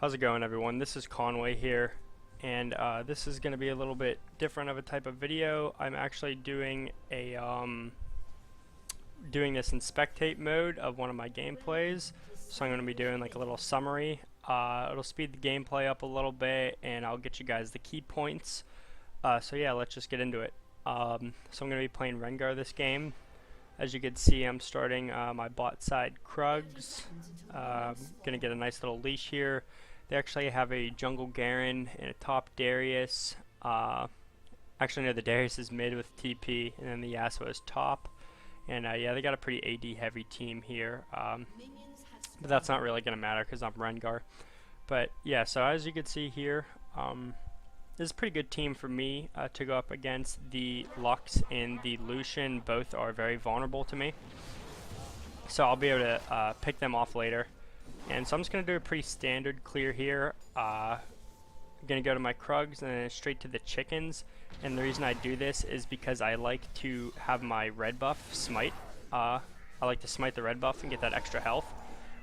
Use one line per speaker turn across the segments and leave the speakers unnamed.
How's it going, everyone? This is Conway here, and this is going to be a little bit different of a type of video. I'm actually doing a doing this in spectate mode of one of my gameplays, so I'm going to be doing like a little summary. It'll speed the gameplay up a little bit, and I'll get you guys the key points. So yeah, let's just get into it. So I'm going to be playing Rengar this game. As you can see, I'm starting my bot side Krugs. Gonna get a nice little leash here. They actually have a jungle Garen and a top Darius. Actually, no, the Darius is mid with TP, and then the Yasuo is top. And yeah, they got a pretty AD heavy team here. But that's not really gonna matter because I'm Rengar. But yeah, so as you can see here, this is a pretty good team for me to go up against. The Lux and the Lucian both are very vulnerable to me, so I'll be able to pick them off later. And so I'm just going to do a pretty standard clear here. I'm going to go to my Krugs and then straight to the chickens. And the reason I do this is because I like to have my red buff smite. I like to smite the red buff and get that extra health.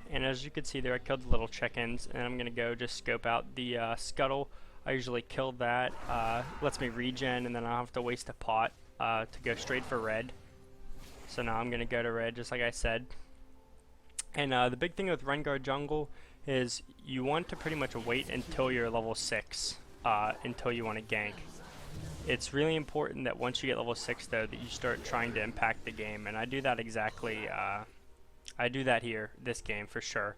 And as you can see there, I killed the little chickens, and I'm going to go just scope out the scuttle. I usually kill that, lets me regen, and then I don't have to waste a pot to go straight for red. So now I'm going to go to red just like I said. And the big thing with Rengar jungle is you want to pretty much wait until you're level 6 until you want to gank. It's really important that once you get level 6 though that you start trying to impact the game, and I do that exactly, I do that here, this game for sure.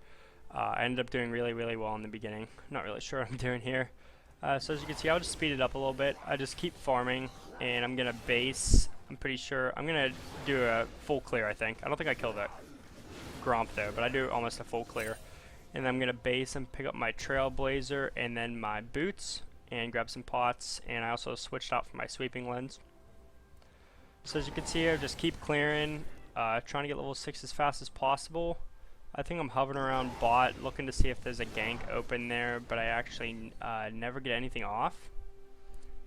I ended up doing really well in the beginning. Not really sure what I'm doing here. So as you can see, I'll just speed it up a little bit. I just keep farming, and I'm going to base. I'm pretty sure. I'm going to do a full clear, I think. I don't think I killed that Gromp though, but I do almost a full clear. And then I'm going to base and pick up my Trailblazer and then my boots and grab some pots. And I also switched out for my sweeping lens. So as you can see here, just keep clearing, trying to get level 6 as fast as possible. I think I'm hovering around bot, looking to see if there's a gank open there, but I actually never get anything off.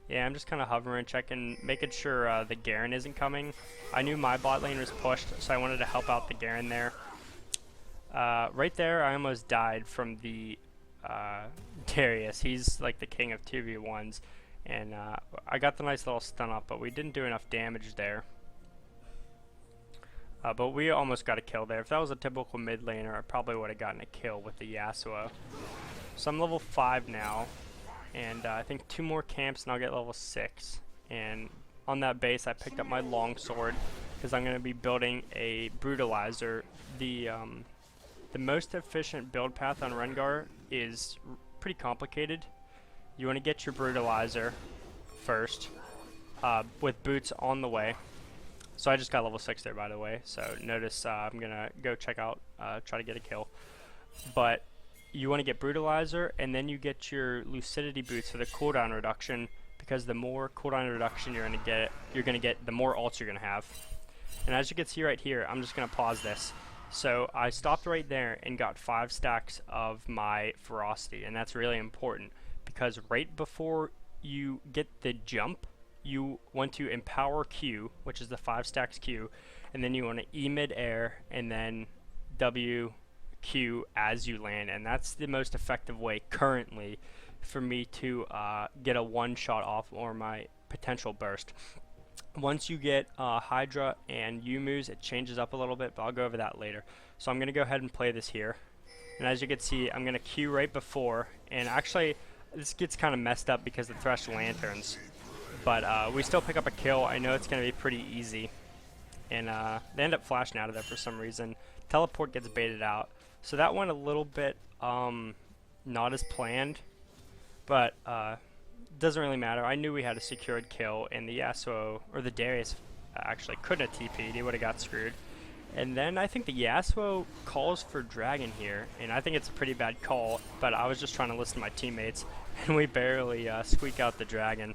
Yeah, I'm just kind of hovering, checking, making sure the Garen isn't coming. I knew my bot lane was pushed, so I wanted to help out the Garen there. Right there, I almost died from the Darius. He's like the king of 2v1s, and I got the nice little stun up, but we didn't do enough damage there. But we almost got a kill there. If that was a typical mid laner, I probably would have gotten a kill with the Yasuo. So I'm level 5 now, and I think 2 more camps and I'll get level 6. And on that base, I picked up my longsword because I'm going to be building a brutalizer. The most efficient build path on Rengar is pretty complicated. You want to get your brutalizer first with boots on the way. So I just got level 6 there, by the way. So notice I'm going to go check out, try to get a kill. But you want to get Brutalizer, and then you get your Lucidity boots for the cooldown reduction, because the more cooldown reduction you're going to get, the more ults you're going to have. And as you can see right here, I'm just going to pause this. So I stopped right there and got 5 stacks of my Ferocity, and that's really important, because right before you get the jump, you want to empower Q, which is the 5 stacks Q, and then you want to E mid-air and then W Q as you land, and that's the most effective way currently for me to get a one-shot off or my potential burst. Once you get Hydra and Yumu's, it changes up a little bit, but I'll go over that later. So I'm going to go ahead and play this here, and as you can see, I'm going to Q right before, and actually this gets kind of messed up because of the Thresh Lanterns. But we still pick up a kill. I know it's going to be pretty easy. And they end up flashing out of there for some reason. Teleport gets baited out. So that went a little bit not as planned. But doesn't really matter. I knew we had a secured kill. And the Yasuo, or the Darius, actually couldn't have TP'd. He would have got screwed. And then I think the Yasuo calls for Dragon here. And I think it's a pretty bad call. But I was just trying to listen to my teammates. And we barely squeak out the Dragon.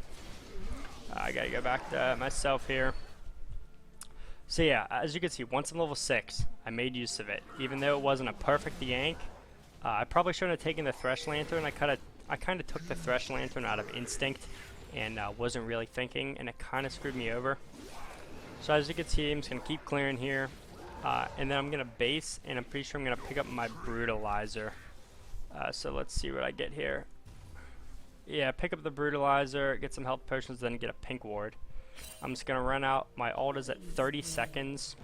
I gotta go back to myself here. So yeah, as you can see, once I'm level 6, I made use of it. Even though it wasn't a perfect yank, I probably shouldn't have taken the Thresh Lantern. I kind of took the Thresh Lantern out of instinct and wasn't really thinking, and it kind of screwed me over. So as you can see, I'm just gonna keep clearing here, and then I'm gonna base, and I'm pretty sure I'm gonna pick up my Brutalizer. So let's see what I get here. Yeah, pick up the brutalizer, get some health potions, then get a pink ward. I'm just gonna run out. My ult is at 30 seconds,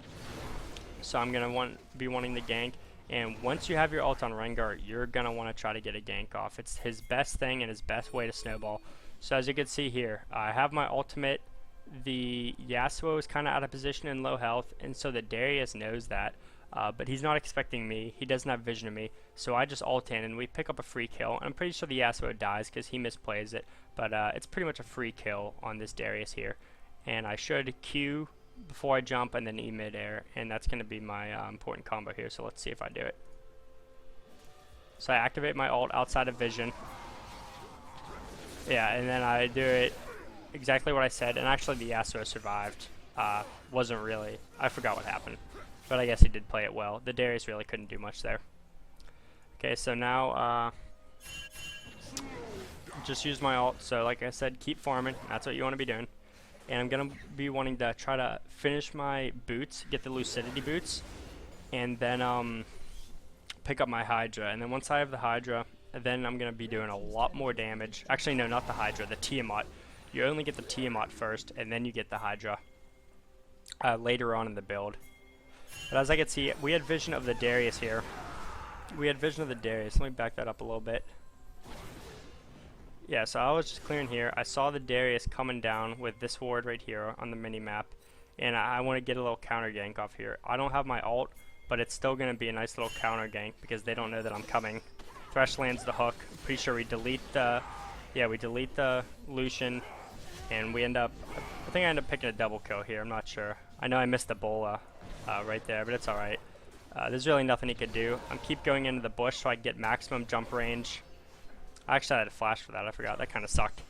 so I'm gonna be wanting the gank. And once you have your ult on Rengar, you're gonna want to try to get a gank off. It's his best thing and his best way to snowball. So as you can see here, I have my ultimate. The Yasuo is kind of out of position and low health, and so the Darius knows that. But he's not expecting me. He doesn't have vision of me. So I just ult in and we pick up a free kill. I'm pretty sure the Yasuo dies because he misplays it. But it's pretty much a free kill on this Darius here. And I should Q before I jump and then E mid-air. And that's going to be my important combo here. So let's see if I do it. So I activate my ult outside of vision. Yeah, and then I do it exactly what I said. And actually the Yasuo survived. Wasn't really. I forgot what happened. But I guess he did play it well. The Darius really couldn't do much there. Okay, so now just use my ult. So like I said, keep farming. That's what you want to be doing. And I'm going to be wanting to try to finish my boots, get the Lucidity boots, and then pick up my Hydra. And then once I have the Hydra, then I'm going to be doing a lot more damage. Actually, no, not the Hydra, the Tiamat. You only get the Tiamat first, and then you get the Hydra later on in the build. But as I can see, we had vision of the Darius here. We had vision of the Darius. Let me back that up a little bit. Yeah, so I was just clearing here. I saw the Darius coming down with this ward right here on the mini-map. And I want to get a little counter gank off here. I don't have my ult, but it's still going to be a nice little counter gank because they don't know that I'm coming. Thresh lands the hook. Pretty sure we delete the... Yeah, we delete the Lucian. And we end up... I think I end up picking a double kill here. I'm not sure. I know I missed the Bola. Right there, but it's alright. There's really nothing he could do. I'm keep going into the bush so I get maximum jump range. Actually, I had a flash for that. I forgot. That kind of sucked.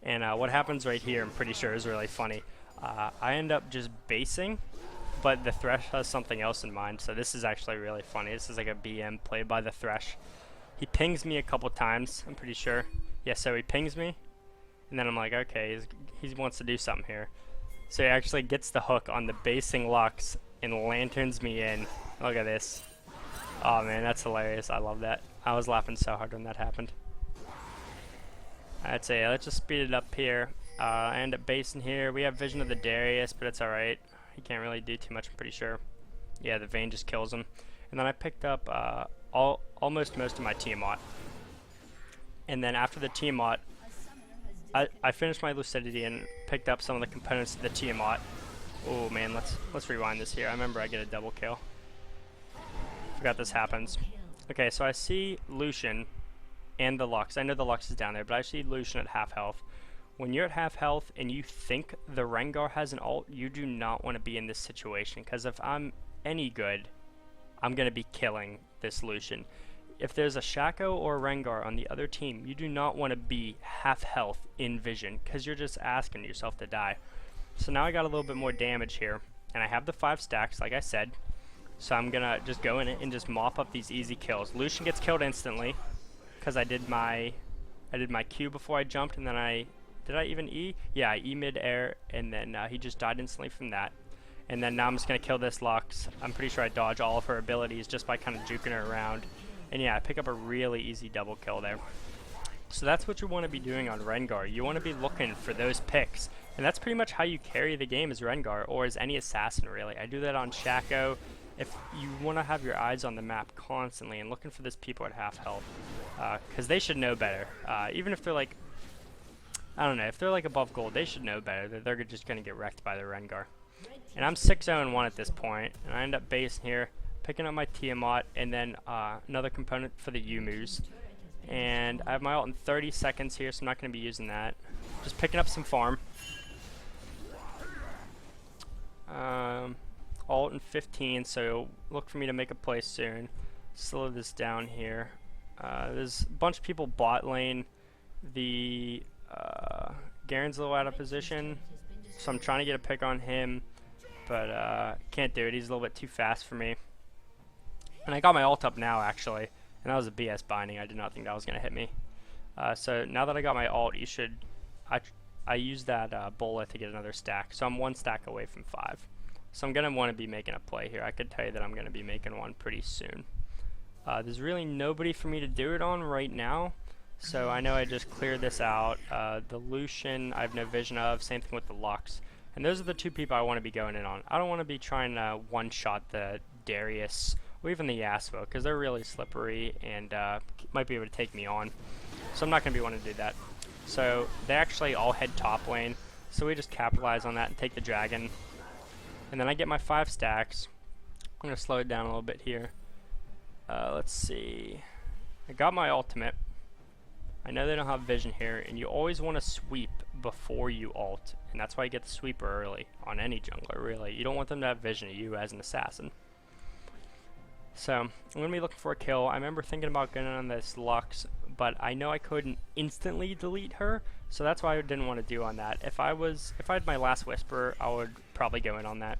And what happens right here, I'm pretty sure, is really funny. I end up just basing, but the Thresh has something else in mind. So this is actually really funny. This is like a BM played by the Thresh. He pings me a couple times, I'm pretty sure. Yeah, so he pings me. And then I'm like, okay, he wants to do something here. So he actually gets the hook on the basing Lux and lanterns me in. Look at this. Oh man, that's hilarious. I love that. I was laughing so hard when that happened. I'd say let's just speed it up here. I end up basing here. We have vision of the Darius, but it's alright. He can't really do too much, I'm pretty sure. Yeah, the Vayne just kills him. And then I picked up almost most of my Tiamat. And then after the Tiamat, I finished my Lucidity and picked up some of the components of the Tiamat. Oh man, let's rewind this here. I remember I get a double kill. Forgot this happens. Okay, so I see Lucian and the Lux. I know the Lux is down there, but I see Lucian at half health. When you're at half health and you think the Rengar has an ult, you do not want to be in this situation, because if I'm any good, I'm going to be killing this Lucian. If there's a Shaco or a Rengar on the other team, you do not want to be half health in vision, because you're just asking yourself to die. So now I got a little bit more damage here, and I have the 5 stacks, like I said. So I'm gonna just go in and just mop up these easy kills. Lucian gets killed instantly, because I did my Q before I jumped, and then did I even E? Yeah, I E mid-air, and then he just died instantly from that. And then now I'm just gonna kill this Lux. I'm pretty sure I dodge all of her abilities just by kind of juking her around. And yeah, I pick up a really easy double kill there. So that's what you want to be doing on Rengar. You want to be looking for those picks. And that's pretty much how you carry the game as Rengar, or as any assassin really. I do that on Shaco. If you want to have your eyes on the map constantly and looking for those people at half health. Because they should know better. Even if they're like, I don't know, if they're like above gold, they should know better. That they're just going to get wrecked by the Rengar. And I'm 6-0-1 at this point. And I end up basing here, picking up my Tiamat, and then another component for the Yumus. And I have my ult in 30 seconds here, so I'm not going to be using that. Just picking up some farm. Ult in 15, so look for me to make a play soon. Slow this down here. There's a bunch of people bot lane. The Garen's a little out of position, so I'm trying to get a pick on him, but can't do it. He's a little bit too fast for me. And I got my ult up now, actually, and that was a BS binding. I did not think that was going to hit me. So now that I got my ult, you should... I used that Bola to get another stack, so I'm 1 stack away from 5. So I'm going to want to be making a play here. I could tell you that I'm going to be making one pretty soon. There's really nobody for me to do it on right now, so I know I just cleared this out. The Lucian I have no vision of, same thing with the Lux. And those are the two people I want to be going in on. I don't want to be trying to one-shot the Darius or even the Yasuo, because they're really slippery and might be able to take me on. So I'm not going to be wanting to do that. So they actually all head top lane, so we just capitalize on that and take the dragon. And then I get my 5 stacks. I'm going to slow it down a little bit here. Let's see. I got my ultimate. I know they don't have vision here, and you always want to sweep before you ult, and that's why you get the sweeper early on any jungler, really. You don't want them to have vision of you as an assassin. So, I'm going to be looking for a kill. I remember thinking about getting on this Lux, but I know I couldn't instantly delete her, so that's why I didn't want to do on that. If I had my last Whisper, I would probably go in on that.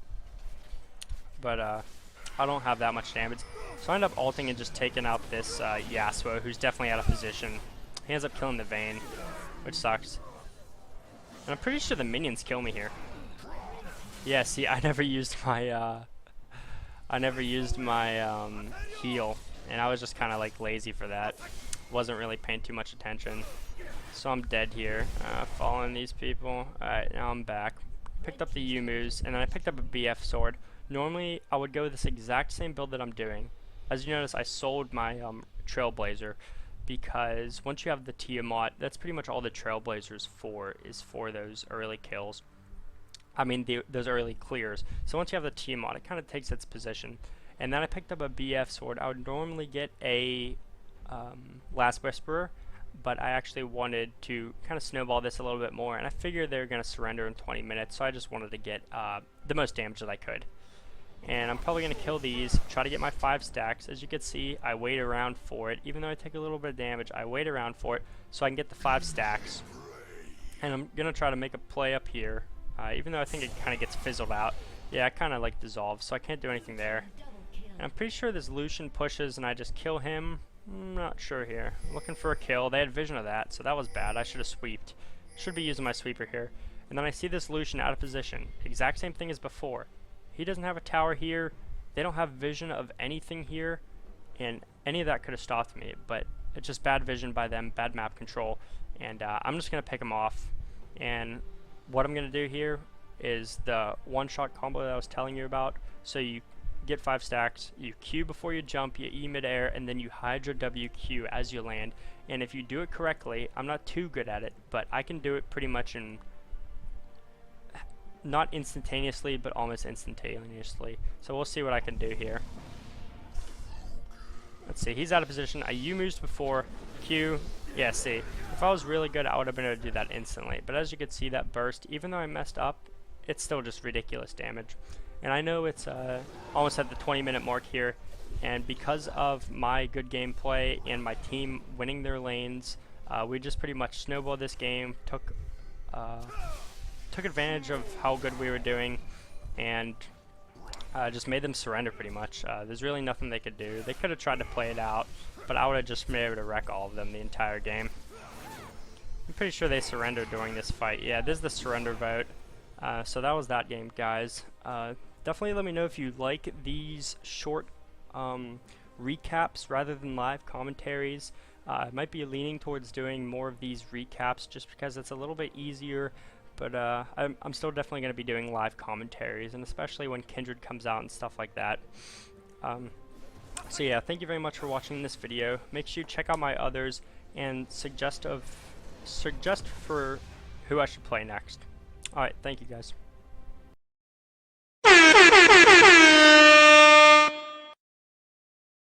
But, I don't have that much damage. So I end up ulting and just taking out this Yasuo, who's definitely out of position. He ends up killing the Vayne, which sucks. And I'm pretty sure the minions kill me here. Yeah, see, I never used my heal, and I was just kind of like lazy for that. Wasn't really paying too much attention. So I'm dead here, following these people. Alright, now I'm back. Picked up the Yumu's, and then I picked up a BF sword. Normally, I would go with this exact same build that I'm doing. As you notice, I sold my Trailblazer, because once you have the Tiamat, that's pretty much all the Trailblazer's for, is for those early kills. I mean, those early clears. So once you have the Tiamat, it kind of takes its position. And then I picked up a BF sword. I would normally get a Last Whisperer, but I actually wanted to kind of snowball this a little bit more, and I figured they were going to surrender in 20 minutes, so I just wanted to get the most damage that I could. And I'm probably going to kill these, try to get my 5 stacks. As you can see, I wait around for it. Even though I take a little bit of damage, I wait around for it so I can get the 5 stacks. And I'm going to try to make a play up here, even though I think it kind of gets fizzled out. Yeah, it kind of like dissolves, so I can't do anything there. And I'm pretty sure this Lucian pushes and I just kill him. I'm not sure here. I'm looking for a kill. They had vision of that, so that was bad. I should have sweeped. Should be using my sweeper here. And then I see this Lucian out of position. Exact same thing as before. He doesn't have a tower here. They don't have vision of anything here. And any of that could have stopped me. But it's just bad vision by them, bad map control. And I'm just going to pick him off. And what I'm going to do here is the one-shot combo that I was telling you about. So you get 5 stacks, you Q before you jump, you E mid-air, and then you Hydra WQ as you land. And if you do it correctly, I'm not too good at it, but I can do it pretty much in, not instantaneously, but almost instantaneously. So we'll see what I can do here. Let's see, he's out of position. I U-moves before, Q, yeah, see. If I was really good, I would have been able to do that instantly. But as you can see, that burst, even though I messed up, it's still just ridiculous damage. And I know it's almost at the 20-minute mark here, and because of my good gameplay and my team winning their lanes, we just pretty much snowballed this game, took advantage of how good we were doing, and just made them surrender pretty much. There's really nothing they could do. They could have tried to play it out, but I would have just been able to wreck all of them the entire game. I'm pretty sure they surrendered during this fight. Yeah, this is the surrender vote. So that was that game, guys. Definitely let me know if you like these short recaps rather than live commentaries. I might be leaning towards doing more of these recaps just because it's a little bit easier, but I'm still definitely going to be doing live commentaries, and especially when Kindred comes out and stuff like that. So yeah, thank you very much for watching this video. Make sure you check out my others and suggest for who I should play next. Alright, thank you guys.